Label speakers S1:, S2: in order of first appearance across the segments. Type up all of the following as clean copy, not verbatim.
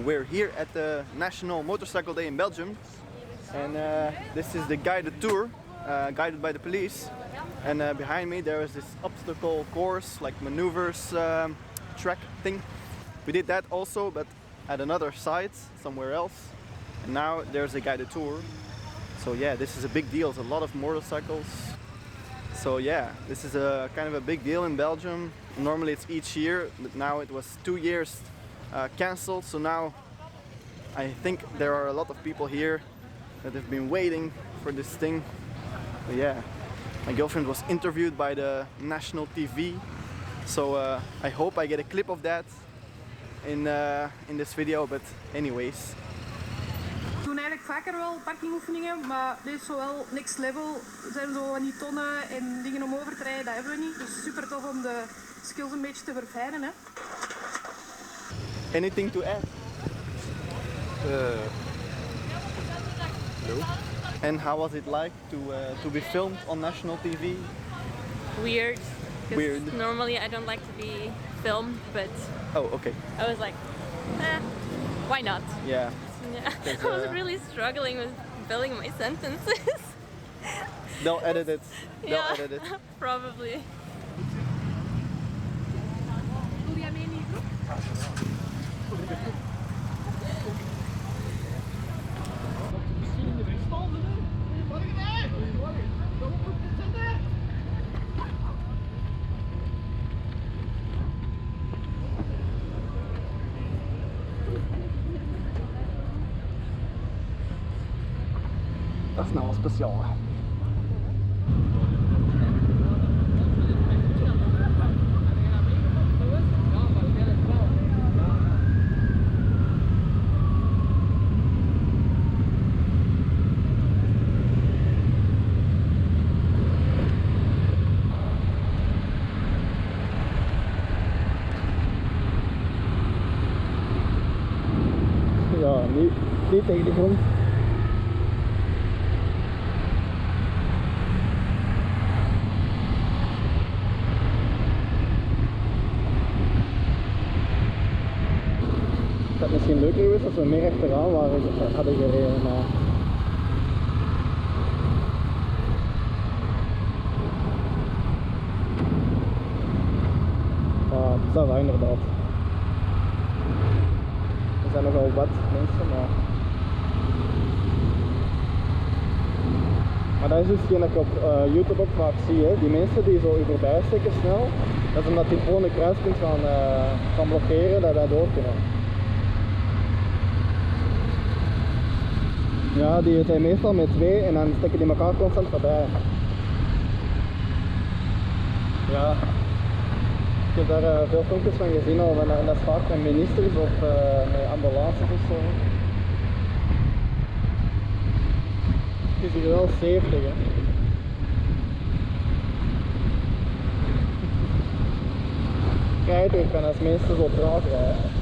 S1: we're here at the National Motorcycle Day in Belgium, and this is the guided tour, guided by the police. And behind me there is this obstacle course, like maneuvers track thing. We did that also, but at another site, somewhere else. And now there's a guided tour. So yeah, this is a big deal. It's a lot of motorcycles. So yeah, this is a kind of a big deal in Belgium. Normally it's each year, but now it was 2 years cancelled. So now I think there are a lot of people here that have been waiting for this thing. But yeah, my girlfriend was interviewed by the national TV. So I hope I get a clip of that in this video. But anyways.
S2: We doen eigenlijk vaker wel parkingoefeningen, maar dit is zo wel next level. Er zijn zo van die tonnen en dingen om over te rijden, dat hebben we niet. Dus super tof om de skills een beetje te verfijnen. Hè.
S1: Anything to add? No. And how was it like to be filmed on national TV?
S3: Weird.
S1: Weird.
S3: Normally I don't like to be filmed, but
S1: Oh, okay.
S3: I was like, why not?
S1: Yeah.
S3: Yeah. I was really struggling with filling my sentences.
S1: They'll edit it. They'll
S3: Yeah,
S1: edit it.
S3: probably.
S2: Wil jij mee in die groep?
S1: Dat is nou wel speciaal. Ja, niet tegen de grond. Het had misschien leuker geweest als we meer achteraan hadden gereden, maar... het zou wel inderdaad. Er zijn nogal wat mensen, maar... Maar dat is dus geen dat ik op YouTube ook vaak zie, hè. Die mensen die zo voorbij steken snel, dat is omdat die gewoon een kruispunt gaan blokkeren, dat wij door kunnen. Ja, die zijn meestal met twee en dan steken die elkaar constant voorbij. Ja, ik heb daar veel filmpjes van gezien al, en dat is vaak met ministers of met ambulances of zo. Het is hier wel 70, hè. Kijk, ik kan als mensen zo traag rijden.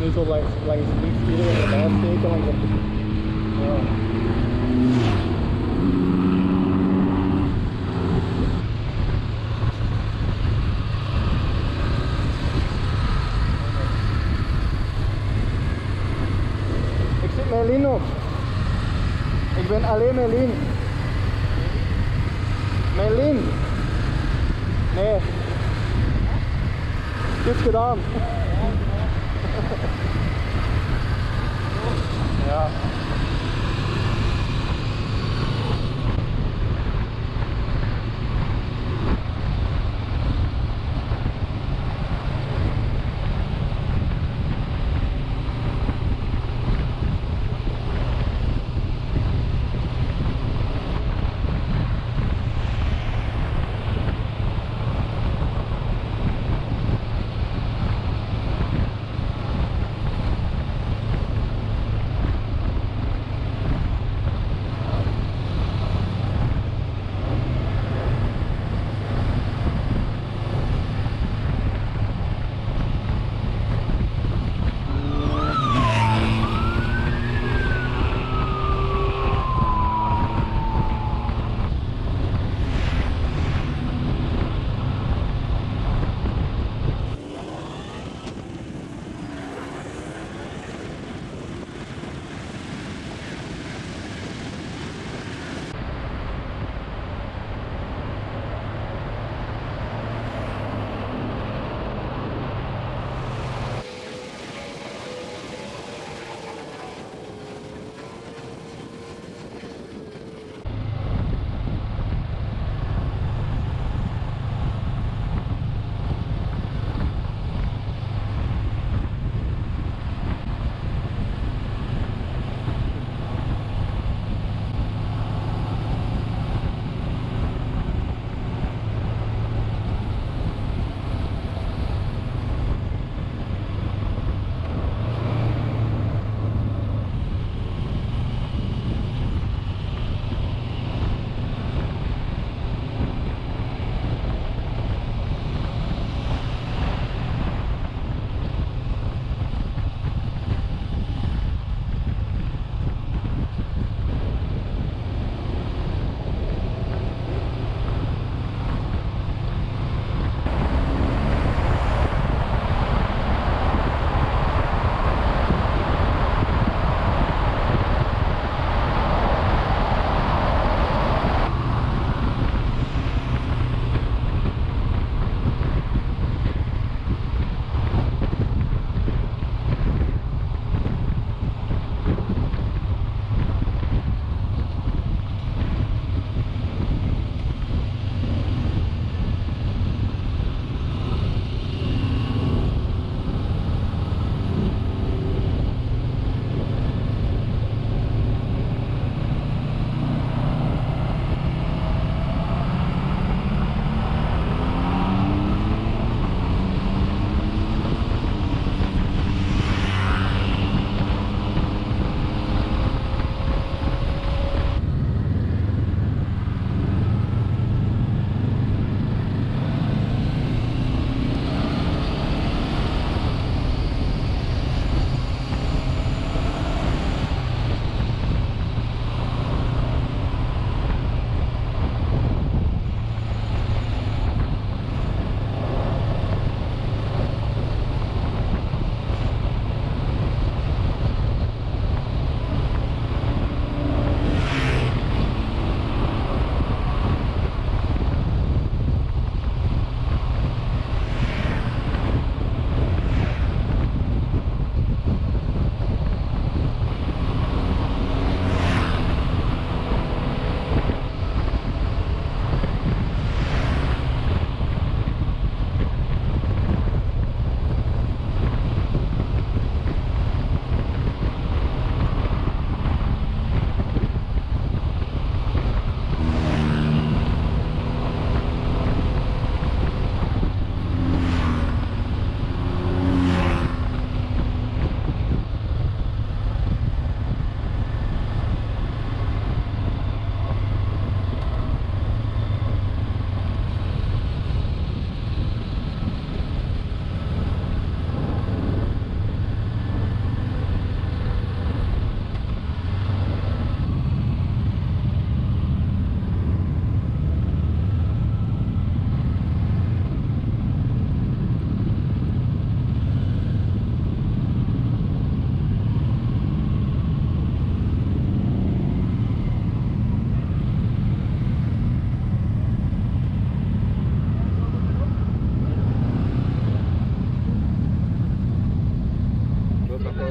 S1: Nu zo langs links iedereen erbij steken, langs op de... Ja. Ik zit met Lien nog. Ik ben alleen met Lien. Met Lien. Nee. Goed gedaan. Ja.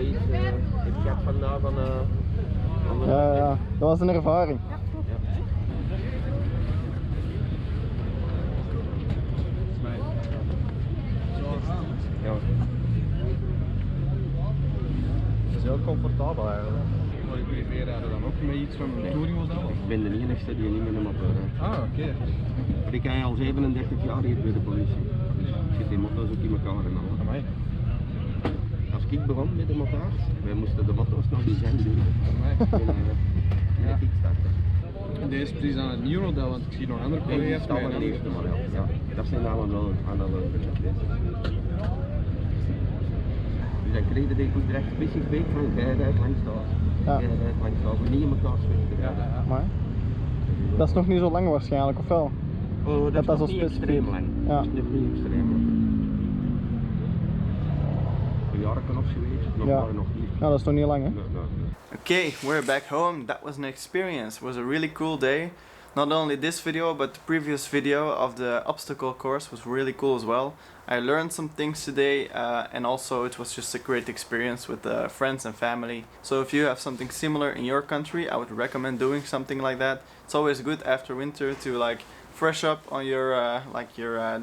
S4: iets heeft gehad vandaag van
S1: Ja, dat was een ervaring.
S4: Ja. Ja.
S1: Het is heel comfortabel eigenlijk.
S5: Maar je privé rijden dan ook met iets van een touringmodel?
S4: Ik ben de enige die niet met een motor rijdt.
S5: Ah, oké.
S4: Ik rij al 37 jaar hier bij de politie. Dus ik zit die motto's ook in elkaar en al.
S5: Amai.
S4: Als ik begon met de motards, wij moesten de motto's nog design doen.
S5: Amai.
S4: En ik starten.
S5: En deze is precies aan het nieuwe model, want ik zie nog andere
S4: Nee,
S5: collega's
S4: dat is
S5: met
S4: het
S5: een
S4: eerste
S5: andere.
S4: model. Ja, dat zijn allemaal analoge. Dus dan kreeg je die goed recht specifiek weet van jij rijdt langs daar.
S1: Ja.
S4: Jij rijdt langs daar, voor niet in elkaar zweten.
S5: Ja, ja.
S1: Maar dat is nog niet zo lang waarschijnlijk, of wel?
S4: Oh, dat is
S1: dat
S4: nog
S1: is
S4: niet
S1: al
S4: extreem lang.
S1: Ja.
S4: Dat is nog niet extreem lang. Een jaar of zoiets, nog
S1: Ja.
S4: maar nog niet.
S1: Ja, dat is nog niet lang hè?
S4: Nee, nee.
S1: Okay, we're back home. That was an experience. It was a really cool day. Not only this video, but the previous video of the obstacle course was really cool as well. I learned some things today and also it was just a great experience with friends and family. So if you have something similar in your country, I would recommend doing something like that. It's always good after winter to like fresh up on your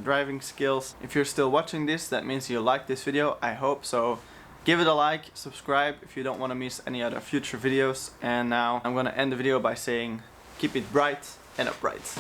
S1: driving skills. If you're still watching this, that means you like this video. I hope so. Give it a like, subscribe if you don't want to miss any other future videos. And now I'm gonna end the video by saying keep it bright and upright.